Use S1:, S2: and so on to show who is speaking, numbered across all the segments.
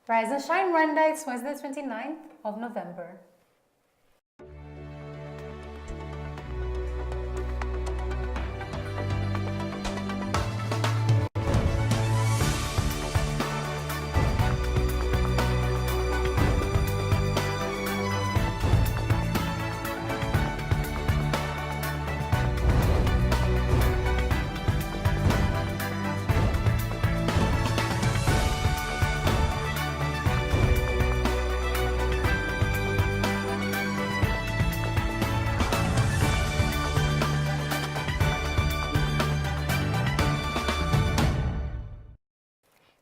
S1: Rise and Shine Rwanda, it's Wednesday the 29th of November.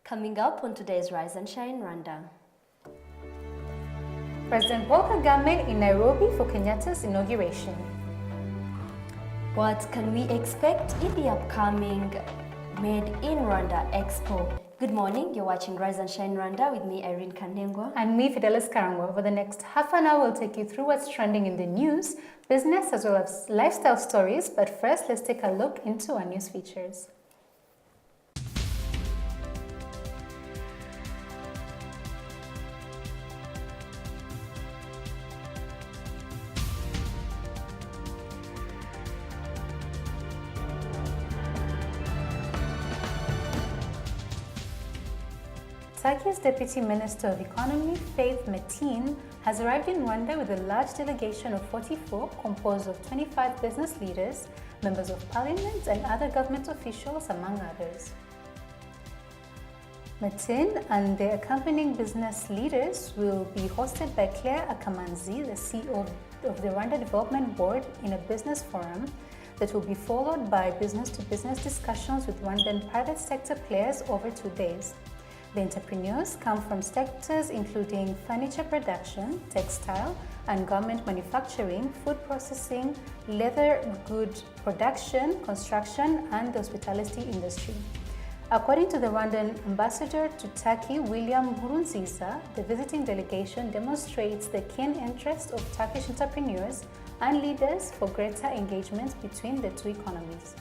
S2: Coming up on today's Rise and Shine Rwanda.
S1: President Paul Kagame in Nairobi for Kenyatta's inauguration.
S2: What can we expect in the upcoming Made in Rwanda Expo? Good morning, you're watching Rise and Shine Rwanda with me, Irene Kanengwa.
S1: And me, Fidelis Karangwa. Over the next half an hour, we'll take you through what's trending in the news, business, as well as lifestyle stories. But first, let's take a look into our news features. Turkey's Deputy Minister of Economy, Faith Metin, has arrived in Rwanda with a large delegation of 44 composed of 25 business leaders, members of parliament and other government officials, among others. Metin and the accompanying business leaders will be hosted by Claire Akamanzi, the CEO of the Rwanda Development Board, in a business forum that will be followed by business-to-business discussions with Rwandan private sector players over 2 days. The entrepreneurs come from sectors including furniture production, textile and garment manufacturing, food processing, leather good production, construction and the hospitality industry. According to the Rwandan ambassador to Turkey, William Nkurunziza, the visiting delegation demonstrates the keen interest of Turkish entrepreneurs and leaders for greater engagement between the two economies.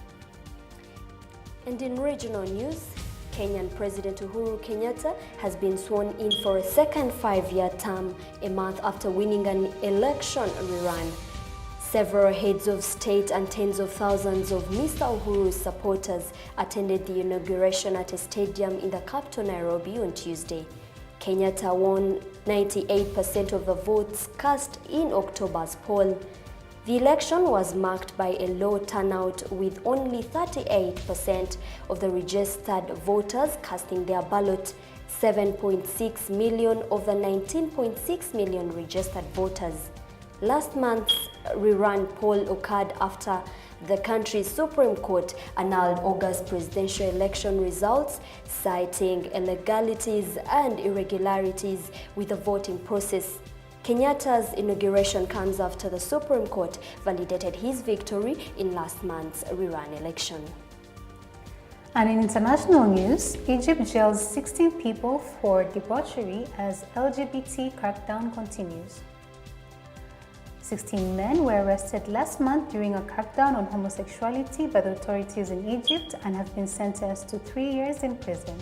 S2: And in regional news, Kenyan President Uhuru Kenyatta has been sworn in for a second 5-year term, a month after winning an election rerun. Several heads of state and tens of thousands of Mr. Uhuru's supporters attended the inauguration at a stadium in the capital Nairobi on Tuesday. Kenyatta won 98% of the votes cast in October's poll. The election was marked by a low turnout, with only 38% of the registered voters casting their ballot. 7.6 million of the 19.6 million registered voters. Last month's rerun poll occurred after the country's Supreme Court annulled August presidential election results, citing illegalities and irregularities with the voting process. Kenyatta's inauguration comes after the Supreme Court validated his victory in last month's rerun election.
S1: And in international news, Egypt jails 16 people for debauchery as LGBT crackdown continues. 16 men were arrested last month during a crackdown on homosexuality by the authorities in Egypt and have been sentenced to 3 years in prison.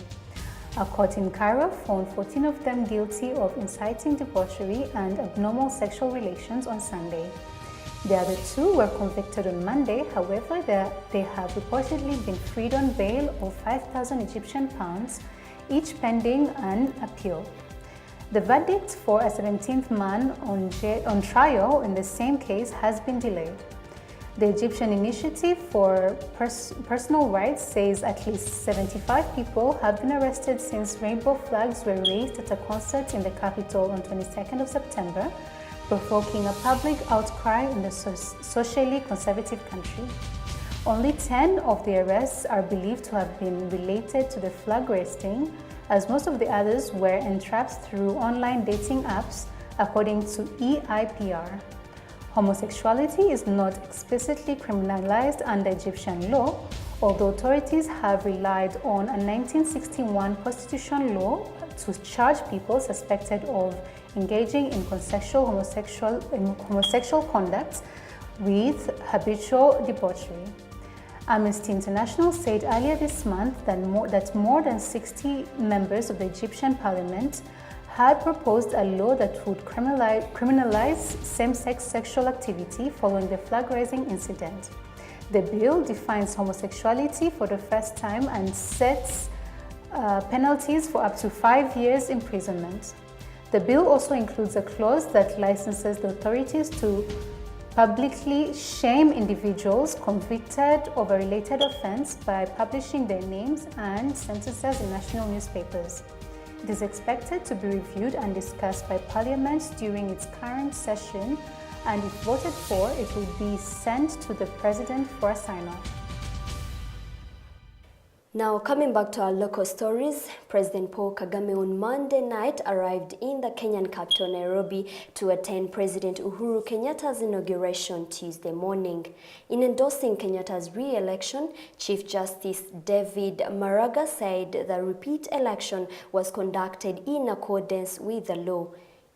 S1: A court in Cairo found 14 of them guilty of inciting debauchery and abnormal sexual relations on Sunday. The other 2 were convicted on Monday. However, they have reportedly been freed on bail of 5,000 Egyptian pounds, each pending an appeal. The verdict for a 17th man on trial in the same case has been delayed. The Egyptian Initiative for Personal Rights says at least 75 people have been arrested since rainbow flags were raised at a concert in the capital on 22nd of September, provoking a public outcry in the socially conservative country. Only 10 of the arrests are believed to have been related to the flag raising, as most of the others were entrapped through online dating apps, according to EIPR. Homosexuality is not explicitly criminalized under Egyptian law, although authorities have relied on a 1961 prostitution law to charge people suspected of engaging in consensual homosexual conduct with habitual debauchery. Amnesty International said earlier this month that more than 60 members of the Egyptian parliament had proposed a law that would criminalize same-sex sexual activity following the flag-raising incident. The bill defines homosexuality for the first time and sets penalties for up to 5 years imprisonment. The bill also includes a clause that licenses the authorities to publicly shame individuals convicted of a related offense by publishing their names and sentences in national newspapers. It is expected to be reviewed and discussed by Parliament during its current session, and if voted for, it will be sent to the President for a sign-off.
S2: Now, coming back to our local stories, President Paul Kagame on Monday night arrived in the Kenyan capital, Nairobi, to attend President Uhuru Kenyatta's inauguration Tuesday morning. In endorsing Kenyatta's re-election, Chief Justice David Maraga said the repeat election was conducted in accordance with the law.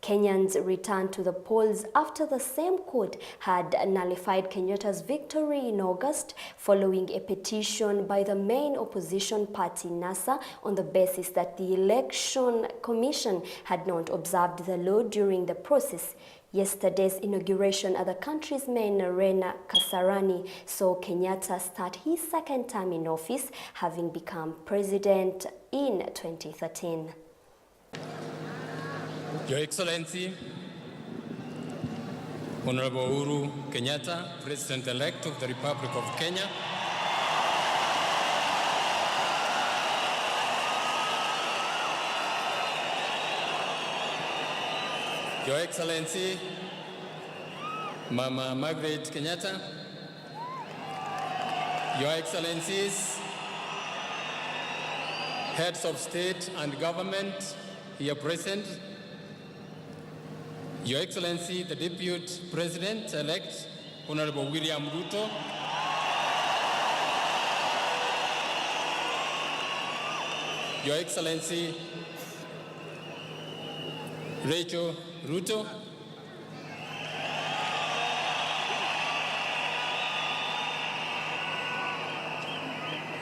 S2: Kenyans returned to the polls after the same court had nullified Kenyatta's victory in August following a petition by the main opposition party NASA on the basis that the Election Commission had not observed the law during the process. Yesterday's inauguration at the country's main arena, Kasarani, saw Kenyatta start his second term in office, having become president in 2013.
S3: Your Excellency, Honorable Uhuru Kenyatta, President-elect of the Republic of Kenya, Your Excellency, Mama Margaret Kenyatta, Your Excellencies, heads of state and government here present, Your Excellency, the Deputy President-elect, Honorable William Ruto, Your Excellency, Rachel Ruto,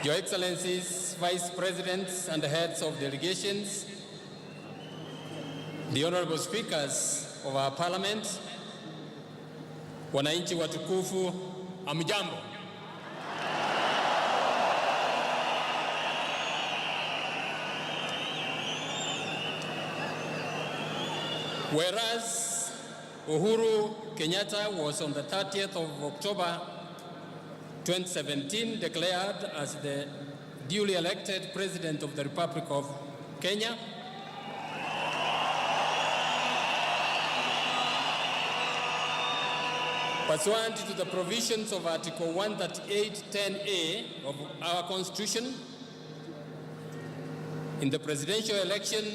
S3: Your Excellencies, Vice Presidents and heads of delegations, the Honorable Speakers of our Parliament, wananchi watukufu, amjambo. Whereas Uhuru Kenyatta was on the 30th of October 2017 declared as the duly elected President of the Republic of Kenya, pursuant to the provisions of Article 138(10)(a) of our Constitution, in the presidential election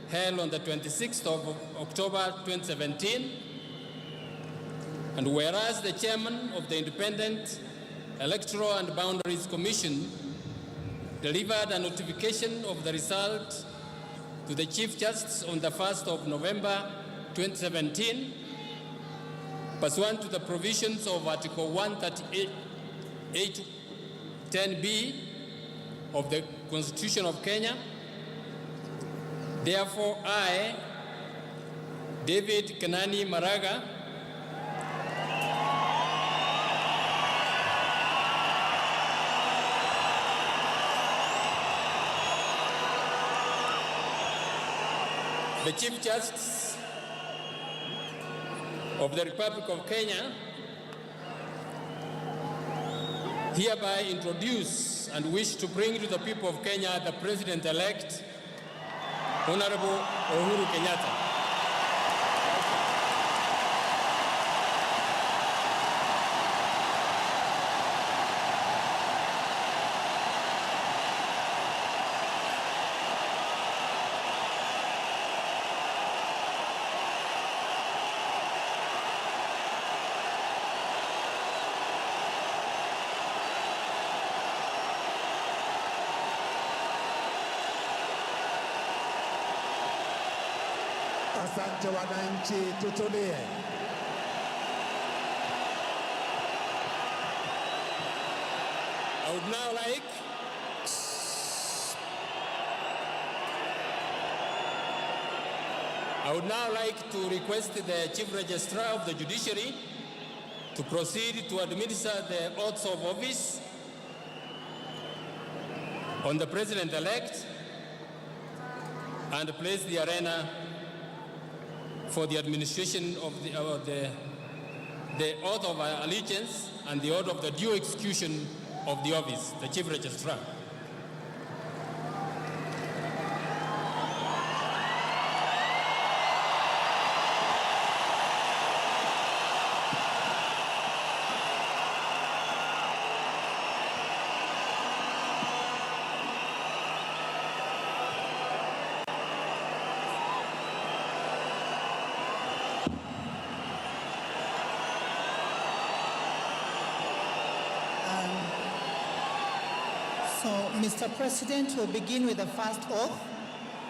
S3: held on the 26th of October 2017, and whereas the chairman of the Independent Electoral and Boundaries Commission delivered a notification of the result to the Chief Justice on the 1st of November 2017, pursuant to the provisions of Article 138(10)(b) of the Constitution of Kenya, therefore I, David Kenani Maraga, the Chief Justice of the Republic of Kenya, hereby introduce and wish to bring to the people of Kenya the President-elect, Honorable Uhuru Kenyatta.
S4: Asante wananchi, tutulie.
S3: I would now like I would now like to request the Chief Registrar of the Judiciary to proceed to administer the oaths of office on the President-elect and place the arena for the administration of the oath of allegiance and the oath of the due execution of the office, the Chief Registrar.
S5: So, Mr. President, we'll begin with the first oath,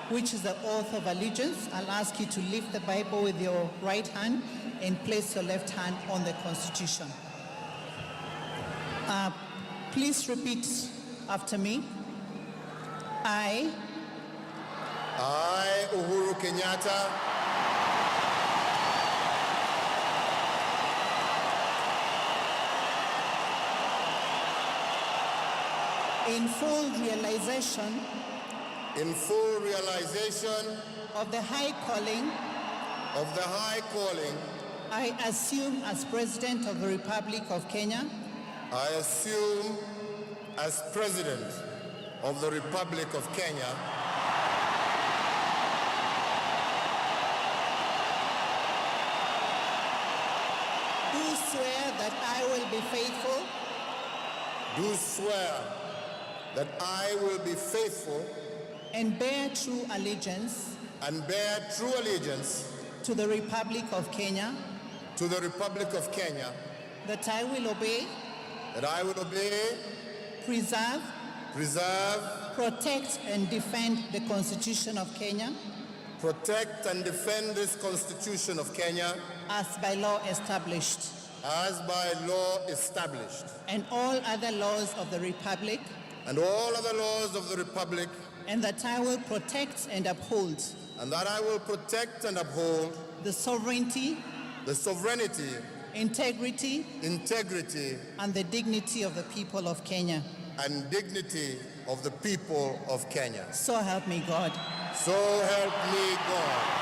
S5: which is the oath of allegiance. I'll ask you to lift the Bible with your right hand and place your left hand on the Constitution. Please repeat after me. I,
S4: Uhuru Kenyatta,
S5: in full realization of the high calling I assume as President of the Republic of Kenya,
S4: I assume as President of the Republic of Kenya,
S5: do swear that I will be faithful and bear true allegiance to the Republic of Kenya, that I will obey, preserve, protect and defend the Constitution of Kenya
S4: protect and defend this Constitution of Kenya
S5: as by law established, and all other laws of the Republic, and that I will protect and uphold the sovereignty, integrity, and the dignity of the people of Kenya.
S4: and dignity of the people of Kenya.
S5: So help me God.
S4: So help me God.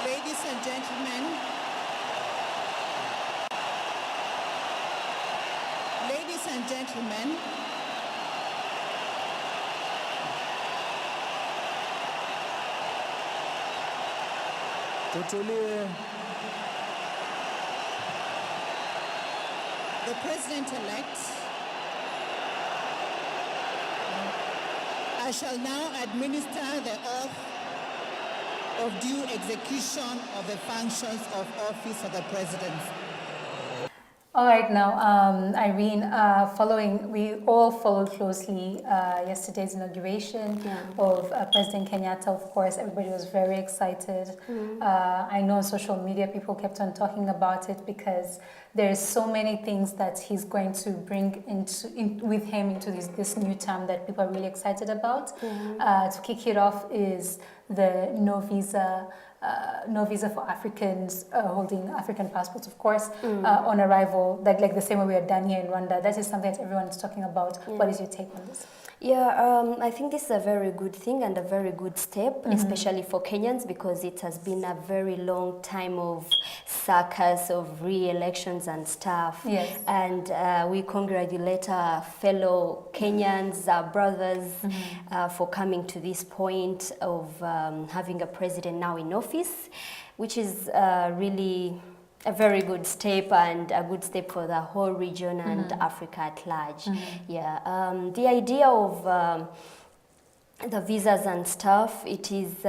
S5: Ladies and gentlemen, the President-elect, I shall now administer the oath of due execution of the functions of office of the President.
S1: All right, now, Irene, we all followed closely yesterday's inauguration of President Kenyatta. Of course, everybody was very excited. I know on social media people kept on talking about it because there's so many things that he's going to bring with him into this new term that people are really excited about. To kick it off is the no visa for Africans holding African passports, of course, on arrival, like the same way we are done here in Rwanda. That is something that everyone is talking about. What is your take on this?
S2: Yeah, I think this is a very good thing and a very good step, especially for Kenyans, because it has been a very long time of circus, of re-elections and stuff.
S1: Yes.
S2: And we congratulate our fellow Kenyans, our brothers, for coming to this point of having a president now in office, which is really a very good step and a good step for the whole region and Africa at large. Yeah, the idea of the visas and stuff, it is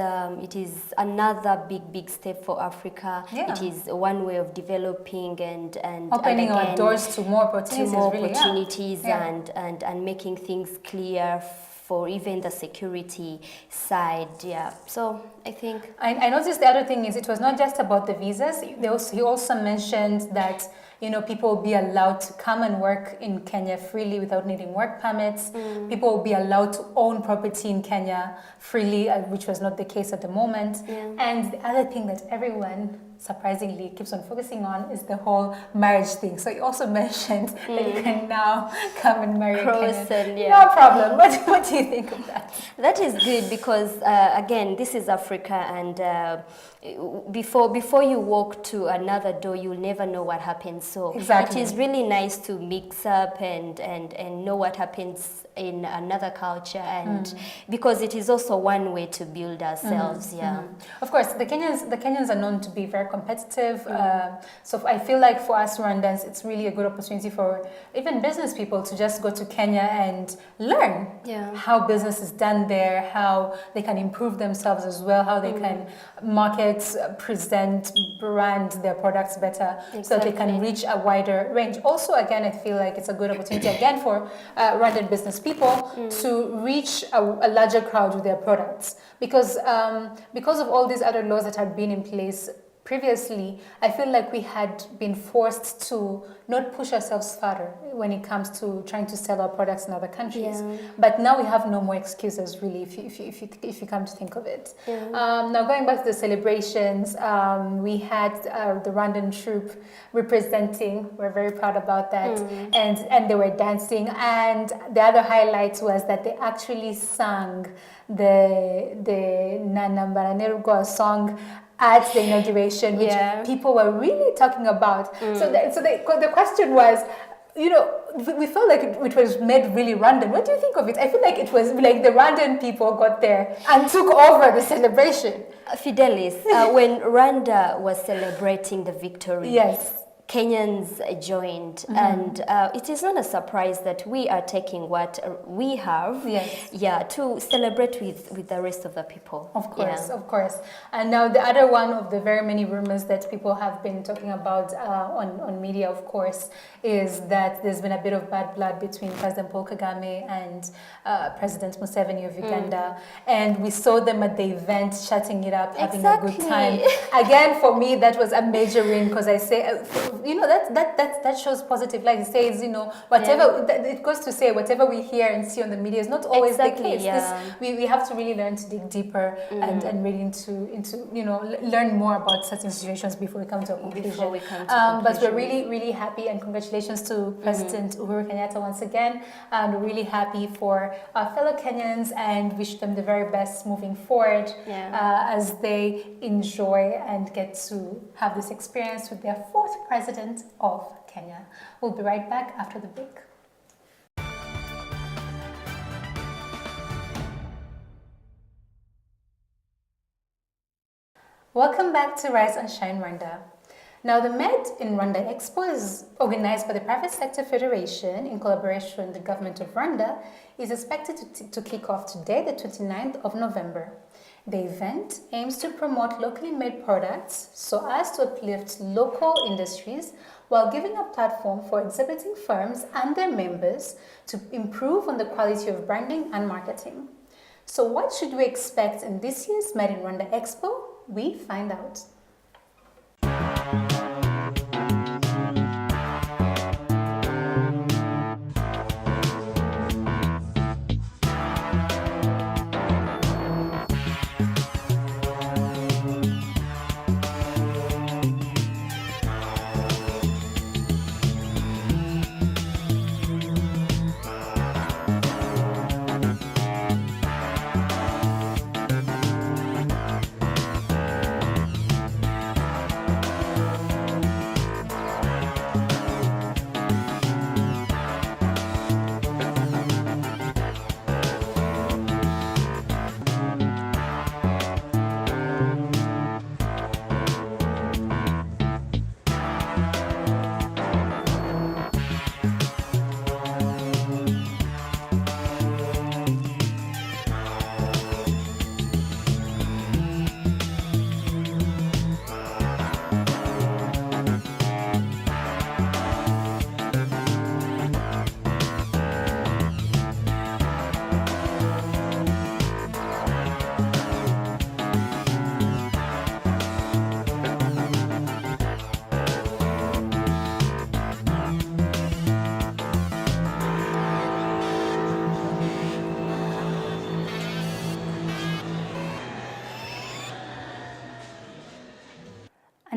S2: another big step for Africa.
S1: Yeah.
S2: It is one way of developing and
S1: opening our
S2: again,
S1: doors to more opportunities,
S2: to more
S1: really,
S2: opportunities
S1: yeah.
S2: and making things clear for even the security side. Yeah, so I think
S1: I noticed the other thing is it was not just about the visas. He also mentioned that people will be allowed to come and work in Kenya freely without needing work permits. People will be allowed to own property in Kenya freely, which was not the case at the moment.
S2: Yeah.
S1: And the other thing that everyone surprisingly keeps on focusing on is the whole marriage thing. So he also mentioned that you can now come and marry a Kenyan.
S2: Yeah.
S1: No problem. What do you think of that?
S2: That is good because again, this is Africa, and before you walk to another door, you'll never know what happens. So
S1: Exactly.
S2: it is really nice to mix up and know what happens in another culture, and because it is also one way to build ourselves. Yeah.
S1: Of course, the Kenyans are known to be very competitive. So I feel like for us Rwandans, it's really a good opportunity for even business people to just go to Kenya and learn how business is done there, how they can improve themselves as well, how they can market, present, brand their products better, so that they can reach a wider range. Also, again, I feel like it's a good opportunity again for Rwandan business people to reach a larger crowd with their products, because of all these other laws that had been in place previously, I feel like we had been forced to not push ourselves further when it comes to trying to sell our products in other countries.
S2: Yeah.
S1: But now we have no more excuses, really, if you come to think of it.
S2: Yeah.
S1: Now, going back to the celebrations, we had the Rwandan troupe representing. We're very proud about that. And they were dancing. And the other highlight was that they actually sang the Nanambara Nerugo song at the inauguration, which people were really talking about. So the question was, we felt like it was made really random. What do you think of it? I feel like it was like the Rwandan people got there and took over the celebration.
S2: Fidelis, when Rwanda was celebrating the victory, Kenyans joined, and it is not a surprise that we are taking what we have, to celebrate with the rest of the people.
S1: Of course. And now the other one of the very many rumors that people have been talking about on media, of course, is that there's been a bit of bad blood between President Paul Kagame and President Museveni of Uganda, and we saw them at the event chatting it up, having a good time. Again, for me, that was a major win, because I say, that shows positive light. It says, whatever, it goes to say, whatever we hear and see on the media is not always the case. We have to really learn to dig deeper and really into learn more about certain situations before we come to a conclusion. But we're really, really happy, and congratulations to President Uhuru Kenyatta once again. And we're really happy for our fellow Kenyans and wish them the very best moving forward as they enjoy and get to have this experience with their fourth president of Kenya. We'll be right back after the break. Welcome back to Rise and Shine Rwanda. Now, the Med in Rwanda Expo is organized by the Private Sector Federation in collaboration with the government of Rwanda, is expected to kick off today, the 29th of November. The event aims to promote locally made products so as to uplift local industries while giving a platform for exhibiting firms and their members to improve on the quality of branding and marketing. So what should we expect in this year's Made in Rwanda Expo? We find out.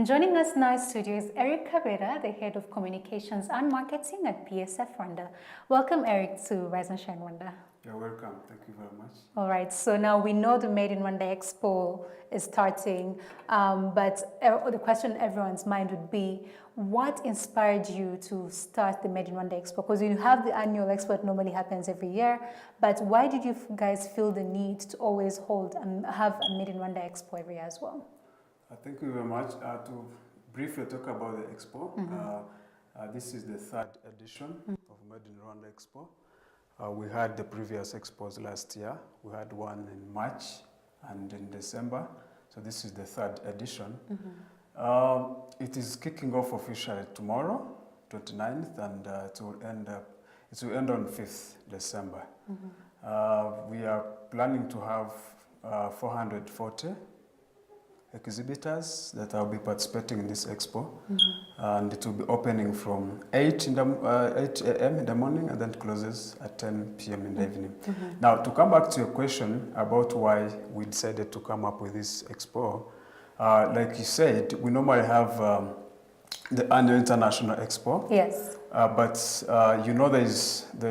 S1: And joining us now in studio is Eric Cabrera, the Head of Communications and Marketing at PSF Rwanda. Welcome, Eric, to Rise and Shine Rwanda.
S6: You're welcome. Thank you very much.
S1: All right, so now we know the Made in Rwanda Expo is starting, but the question in everyone's mind would be, what inspired you to start the Made in Rwanda Expo? Because you have the annual expo that normally happens every year, but why did you guys feel the need to always hold and have a Made in Rwanda Expo every year as well?
S6: Thank you very much. To briefly talk about the expo, this is the third edition of Made in Rwanda Expo. We had the previous expos last year. We had one in March and in December. So this is the third edition. It is kicking off officially tomorrow, 29th, and it will end on 5th December. We are planning to have 440 exhibitors that will be participating in this expo, and it will be opening from 8 a.m. in the morning and then it closes at 10 p.m. in the evening. Now, to come back to your question about why we decided to come up with this expo, like you said, we normally have the annual international expo.
S1: Yes.
S6: But you know there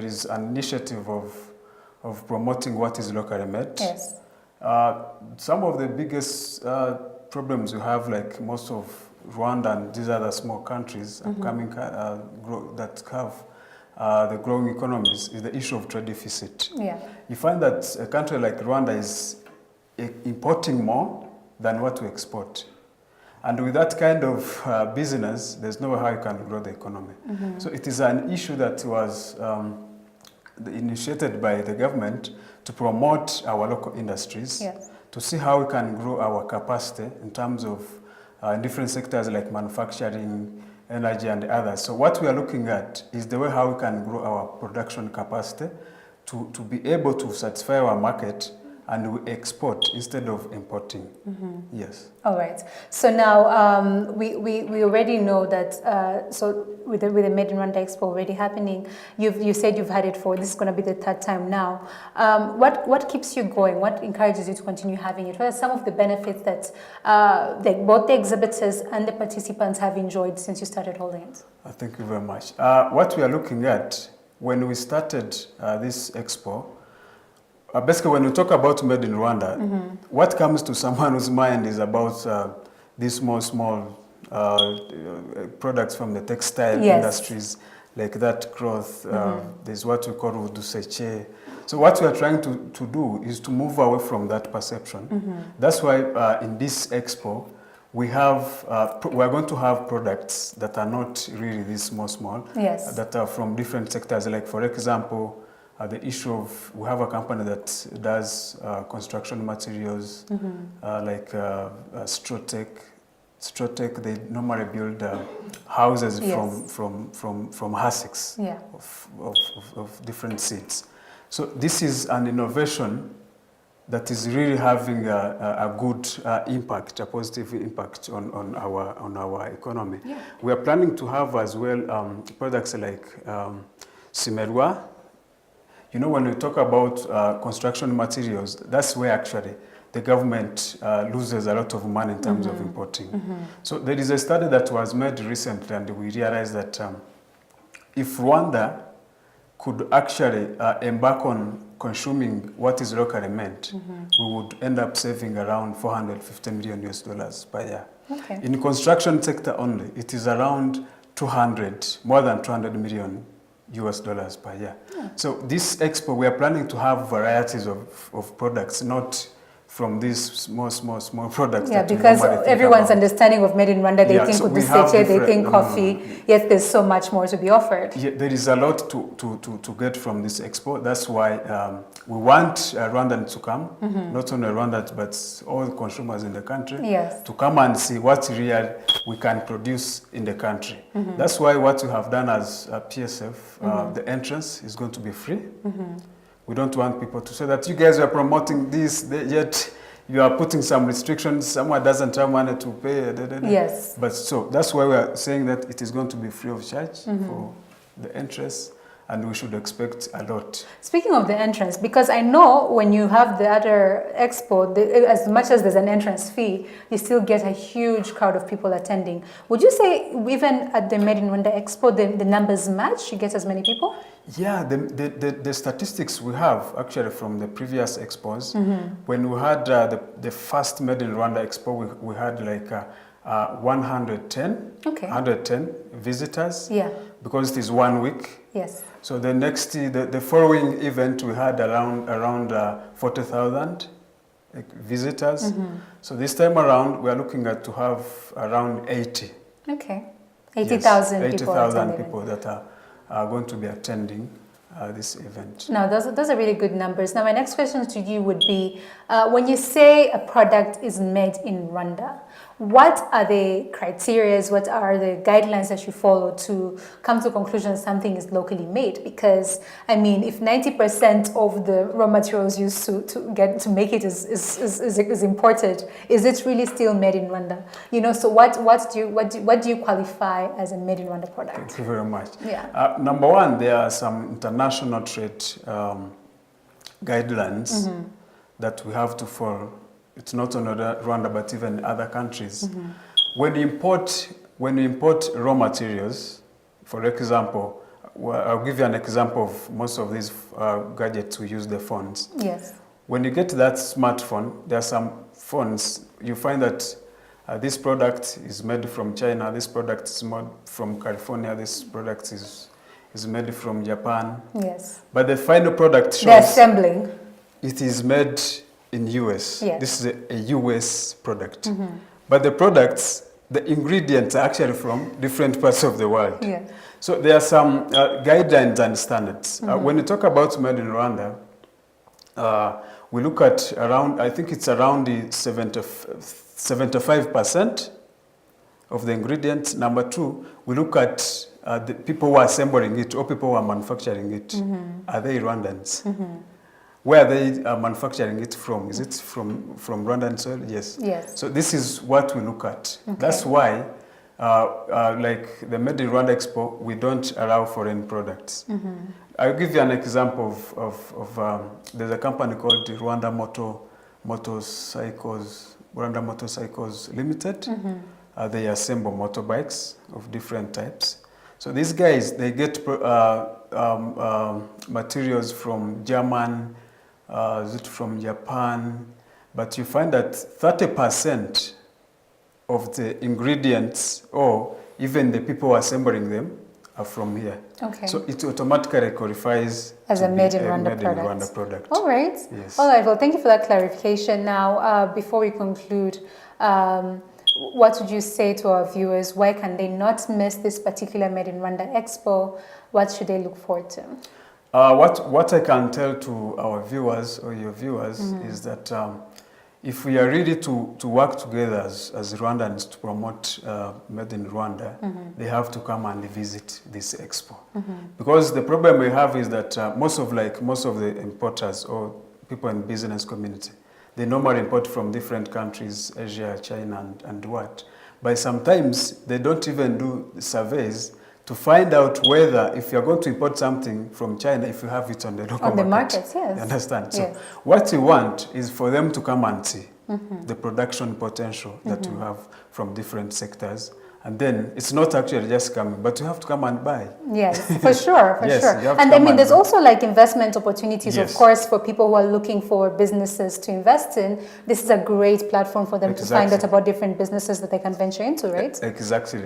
S6: is an initiative of promoting what is locally made.
S1: Yes.
S6: Some of the biggest problems you have, like most of Rwanda and these other small countries upcoming that have the growing economies, is the issue of trade deficit.
S1: Yeah.
S6: You find that a country like Rwanda is importing more than what we export. And with that kind of business, there's no way how you can grow the economy. So it is an issue that was initiated by the government to promote our local industries,
S1: yes,
S6: to see how we can grow our capacity in terms of different sectors like manufacturing, energy, and others. So what we are looking at is the way how we can grow our production capacity to be able to satisfy our market, and we export instead of importing. Yes.
S1: All right. So now we already know that. So with the Made in Rwanda Expo already happening, you said you've had it for, this is going to be the third time now. What keeps you going? What encourages you to continue having it? What are some of the benefits that both the exhibitors and the participants have enjoyed since you started holding it?
S6: Thank you very much. What we are looking at when we started this expo. Basically, when we talk about Made in Rwanda, what comes to someone's mind is about these small products from the textile industries, like that cloth. There's what we call uduseche. So what we are trying to do is to move away from that perception. That's why in this expo, we are going to have products that are not really these small,
S1: yes,
S6: that are from different sectors. Like, for example, the issue of, we have a company that does construction materials, like Strotec. Strotec, they normally build houses from hussicks of different seeds. So this is an innovation that is really having a good impact, a positive impact on our economy.
S1: Yeah.
S6: We are planning to have as well products like Simerwa. You know, when we talk about construction materials, that's where actually the government loses a lot of money in terms of importing. So there is a study that was made recently, and we realized that if Rwanda could actually embark on consuming what is locally made, we would end up saving around $450 million per year.
S1: Okay.
S6: In the construction sector only, it is around more than 200 million US dollars per year. So this expo, we are planning to have varieties of products, not from these small products.
S1: Yeah,
S6: that
S1: because everyone's
S6: about.
S1: understanding of Made in Rwanda, they think uduseche, they think coffee, yet there's so much more to be offered.
S6: Yeah, there is a lot to get from this expo. That's why we want Rwandans to come, not only Rwandans, but all the consumers in the country, to come and see what real we can produce in the country. That's why what we have done as PSF, the entrance is going to be free. We don't want people to say that you guys are promoting this, yet you are putting some restrictions. Someone doesn't have money to pay.
S1: Yes.
S6: But so that's why we are saying that it is going to be free of charge for the entrance. and we should expect a lot.
S1: Speaking of the entrance, because I know when you have the other expo, as much as there's an entrance fee, you still get a huge crowd of people attending. Would you say even at the Made in Rwanda Expo, the numbers match? You get as many people?
S6: Yeah, the statistics we have actually from the previous expos, when we had the first Made in Rwanda Expo, we had like 110 visitors.
S1: Yeah.
S6: Because it is 1 week.
S1: Yes.
S6: So the next, the following event, we had around 40,000 visitors. So this time around, we are looking at to have around 80.
S1: Okay. 80,000
S6: yes,
S1: people.
S6: 80,000 people that are going to be attending this event.
S1: Now, those are really good numbers. Now, my next question to you would be, when you say a product is made in Rwanda, what are the criteria, what are the guidelines that you follow to come to a conclusion something is locally made? Because, I mean, if 90% of the raw materials used to make it is imported, is it really still made in Rwanda? You know, so what do you qualify as a made in Rwanda product?
S6: Thank you very much.
S1: Yeah.
S6: Number one, there are some international trade guidelines that we have to follow. It's not only Rwanda, but even other countries. When you import raw materials, for example, I'll give you an example of most of these gadgets we use, the phones.
S1: Yes.
S6: When you get that smartphone, there are some phones, you find that this product is made from China, this product is made from California, this product is made from Japan.
S1: Yes.
S6: But the final product shows
S1: the assembling.
S6: It is made in US.
S1: Yes.
S6: This is a US product. But the products, the ingredients are actually from different parts of the world.
S1: Yeah.
S6: So there are some guidelines and standards. When you talk about made in Rwanda, we look at around, I think it's around the 75% of the ingredients. Number two, we look at the people who are assembling it or people who are manufacturing it. Are they Rwandans? Where are they manufacturing it from? Is it from Rwandan soil? Yes.
S1: Yes.
S6: So this is what we look at. Okay. That's why, like the Made in Rwanda Expo, we don't allow foreign products. I'll give you an example of there's a company called Rwanda Motorcycles Limited. They assemble motorbikes of different types. So these guys, they get materials from German, from Japan, but you find that 30% of the ingredients or even the people assembling them are from here. Okay. So it automatically qualifies
S1: as a made in Rwanda
S6: product.
S1: All right.
S6: Yes.
S1: All right. Well, thank you for that clarification. Now, before we conclude, what would you say to our viewers? Why can they not miss this particular Made in Rwanda Expo? What should they look forward to?
S6: What I can tell to our viewers or your viewers is that if we are ready to work together as Rwandans to promote Made in Rwanda, they have to come and visit this expo. Because the problem we have is that most of the importers or people in business community, they normally import from different countries, Asia, China, and what. But sometimes they don't even do surveys to find out whether, if you're going to import something from China, if you have it on the local market.
S1: On the markets, yes.
S6: You understand?
S1: Yes.
S6: So what we want is for them to come and see the production potential that we have from different sectors. And then it's not actually just coming, but you have to come and buy.
S1: Yes, for sure, for
S6: yes,
S1: sure. And I mean, there's also like investment opportunities, of course, for people who are looking for businesses to invest in. This is a great platform for them to find out about different businesses that they can venture into, right?
S6: Exactly.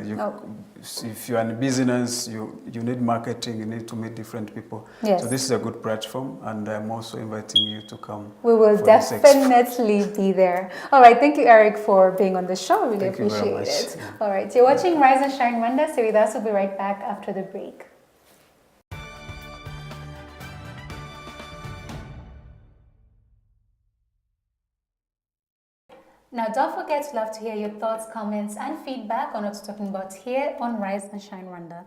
S6: If you're in business, you need marketing, you need to meet different people.
S1: Yes.
S6: So this is a good platform, and I'm also inviting you to come.
S1: We will definitely be there. All right, thank you, Eric, for being on the show. I really appreciate it. All right, you're watching Rise and Shine Rwanda. Stay with us. We'll be right back after the break. Now, don't forget, we'd love to hear your thoughts, comments, and feedback on what we're talking about here on Rise and Shine Rwanda.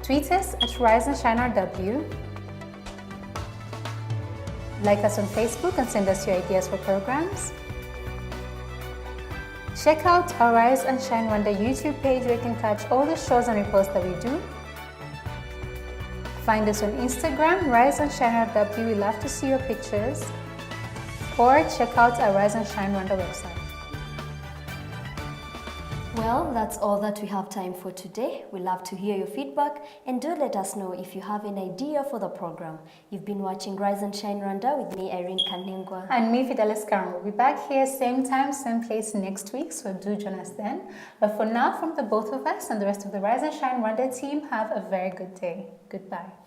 S1: Tweet us at Rise and Shine RW. Like us on Facebook and send us your ideas for programs. Check out our Rise and Shine Rwanda YouTube page where you can catch all the shows and reposts that we do. Find us on Instagram, Rise and Shine Rwanda. We love to see your pictures. Or check out our Rise and Shine Rwanda website.
S2: Well, that's all that we have time for today. We love to hear your feedback and do let us know if you have an idea for the program. You've been watching Rise and Shine Rwanda with me, Irene Kanengwa.
S1: And me, Fidelis Karam. We'll be back here same time, same place next week, so do join us then. But for now, from the both of us and the rest of the Rise and Shine Rwanda team, have a very good day. Goodbye.